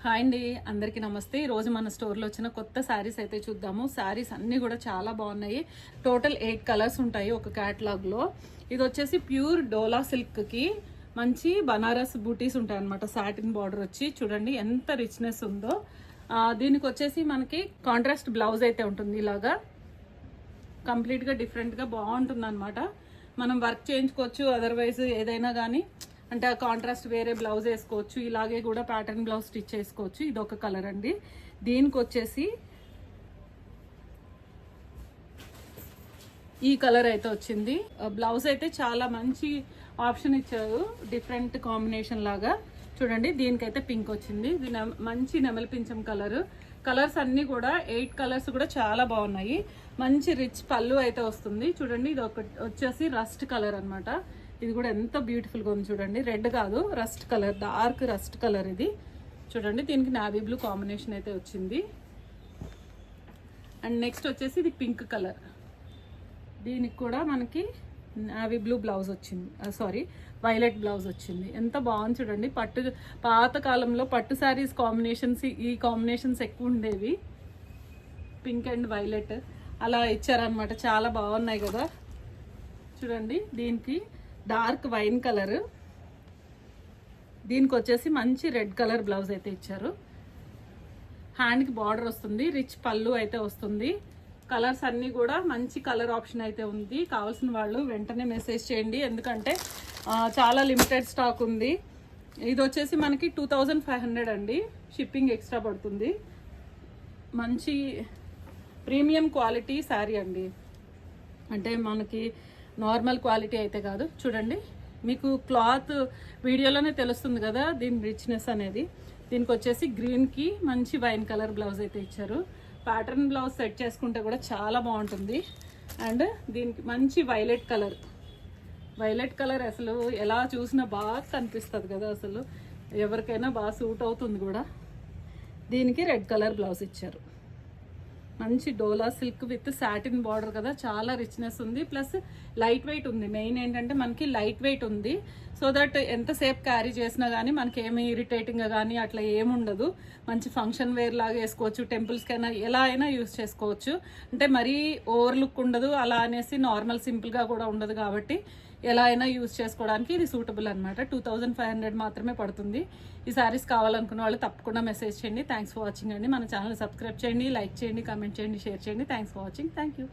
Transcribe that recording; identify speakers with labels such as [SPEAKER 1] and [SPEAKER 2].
[SPEAKER 1] Hi అండి, అందరికీ నమస్తే. ఈరోజు మన స్టోర్లో వచ్చిన కొత్త శారీస్ అయితే చూద్దాము. శారీస్ అన్నీ కూడా చాలా బాగున్నాయి. టోటల్ 8 కలర్స్ ఉంటాయి ఒక క్యాటలాగ్లో. ఇది వచ్చేసి ప్యూర్ డోలా సిల్క్కి మంచి బనారస్ బూటీస్ ఉంటాయి అనమాట. సాటిన్ బార్డర్ వచ్చి చూడండి ఎంత రిచ్నెస్ ఉందో. దీనికి వచ్చేసి మనకి కాంట్రాస్ట్ బ్లౌజ్ అయితే ఉంటుంది. ఇలాగా కంప్లీట్గా డిఫరెంట్గా బాగుంటుంది అనమాట. మనం వర్క్ చేయించుకోవచ్చు, అదర్వైజ్ ఏదైనా కానీ అంటే ఆ కాంట్రాస్ట్ వేరే బ్లౌజ్ వేసుకోవచ్చు. ఇలాగే కూడా ప్యాటర్న్ బ్లౌజ్ స్టిచ్ చేసుకోవచ్చు. ఇది ఒక కలర్ అండి. దీనికి వచ్చేసి ఈ కలర్ అయితే వచ్చింది. బ్లౌజ్ అయితే చాలా మంచి ఆప్షన్ ఇచ్చారు, డిఫరెంట్ కాంబినేషన్ లాగా. చూడండి, దీనికైతే పింక్ వచ్చింది. ఇది మంచి నెమలి పింఛం కలర్. కలర్స్ అన్నీ కూడా 8 కలర్స్ కూడా చాలా బాగున్నాయి. మంచి రిచ్ పళ్ళు అయితే వస్తుంది. చూడండి, ఇది ఒక వచ్చేసి రస్ట్ కలర్ అనమాట. ఇది కూడా ఎంత బ్యూటిఫుల్గా ఉంది చూడండి. రెడ్ కాదు, rust colour, dark rust colour ఇది. చూడండి, దీనికి నావీ బ్లూ కాంబినేషన్ అయితే వచ్చింది. అండ్ నెక్స్ట్ వచ్చేసి ఇది పింక్ కలర్. దీనికి కూడా మనకి నావీ బ్లూ బ్లౌజ్ వచ్చింది, సారీ వైలెట్ బ్లౌజ్ వచ్చింది. ఎంత బాగుంది చూడండి. పాత కాలంలో పట్టు శారీస్ కాంబినేషన్స్, ఈ కాంబినేషన్స్ ఎక్కువ ఉండేవి. పింక్ అండ్ వైలెట్ అలా ఇచ్చారనమాట. చాలా బాగున్నాయి కదా. చూడండి, దీనికి డార్క్ వైన్ కలర్, దీనికి వచ్చేసి మంచి రెడ్ కలర్ బ్లౌజ్ అయితే ఇచ్చారు. హ్యాండ్కి బార్డర్ వస్తుంది, రిచ్ పళ్ళు అయితే వస్తుంది. కలర్స్ అన్నీ కూడా మంచి కలర్ ఆప్షన్ అయితే ఉంది. కావాల్సిన వాళ్ళు వెంటనే మెసేజ్ చేయండి, ఎందుకంటే చాలా లిమిటెడ్ స్టాక్ ఉంది. ఇది వచ్చేసి మనకి 2500 అండి. షిప్పింగ్ ఎక్స్ట్రా పడుతుంది. మంచి ప్రీమియం క్వాలిటీ శారీ అండి. అంటే మనకి నార్మల్ క్వాలిటీ అయితే కాదు. చూడండి, మీకు క్లాత్ వీడియోలోనే తెలుస్తుంది కదా దీని రిచ్నెస్ అనేది. దీనికి వచ్చేసి గ్రీన్కి మంచి వైన్ కలర్ బ్లౌజ్ అయితే ఇచ్చారు. ప్యాటర్న్ బ్లౌజ్ సెట్ చేసుకుంటే కూడా చాలా బాగుంటుంది. అండ్ దీనికి మంచి వైలెట్ కలర్. వైలెట్ కలర్ అసలు ఎలా చూసినా బాగా కనిపిస్తుంది కదా, అసలు ఎవరికైనా బాగా సూట్ అవుతుంది కూడా. దీనికి రెడ్ కలర్ బ్లౌజ్ ఇచ్చారు. మంచి డోలా సిల్క్ విత్ సాటిన్ బార్డర్ కదా, చాలా రిచ్నెస్ ఉంది. ప్లస్ లైట్ వెయిట్ ఉంది. మెయిన్ ఏంటంటే మనకి లైట్ వెయిట్ ఉంది. సో దట్ ఎంతసేపు క్యారీ చేసినా కానీ మనకి ఏమి ఇరిటేటింగ్గా కానీ అట్లా ఏముండదు. మంచి ఫంక్షన్ వేర్ లాగా వేసుకోవచ్చు, టెంపుల్స్కైనా ఎలా అయినా యూస్ చేసుకోవచ్చు. అంటే మరీ ఓవర్ లుక్ ఉండదు, అలా అనేసి నార్మల్ సింపుల్గా కూడా ఉండదు. కాబట్టి ఎలా అయినా యూజ్ చేసుకోవడానికి ఇది సూటబుల్ అనమాట. 2500 మాత్రమే పడుతుంది. ఈ శారీస్ కావాలనుకున్న వాళ్ళు తప్పకుండా మెసేజ్ చేయండి. థ్యాంక్స్ ఫర్ వాచింగ్ అండి. మన ఛానల్ సబ్స్క్రైబ్ చేయండి, లైక్ చేయండి, కామెంట్ చేయండి, షేర్ చేయండి. Thanks for watching. Thank you.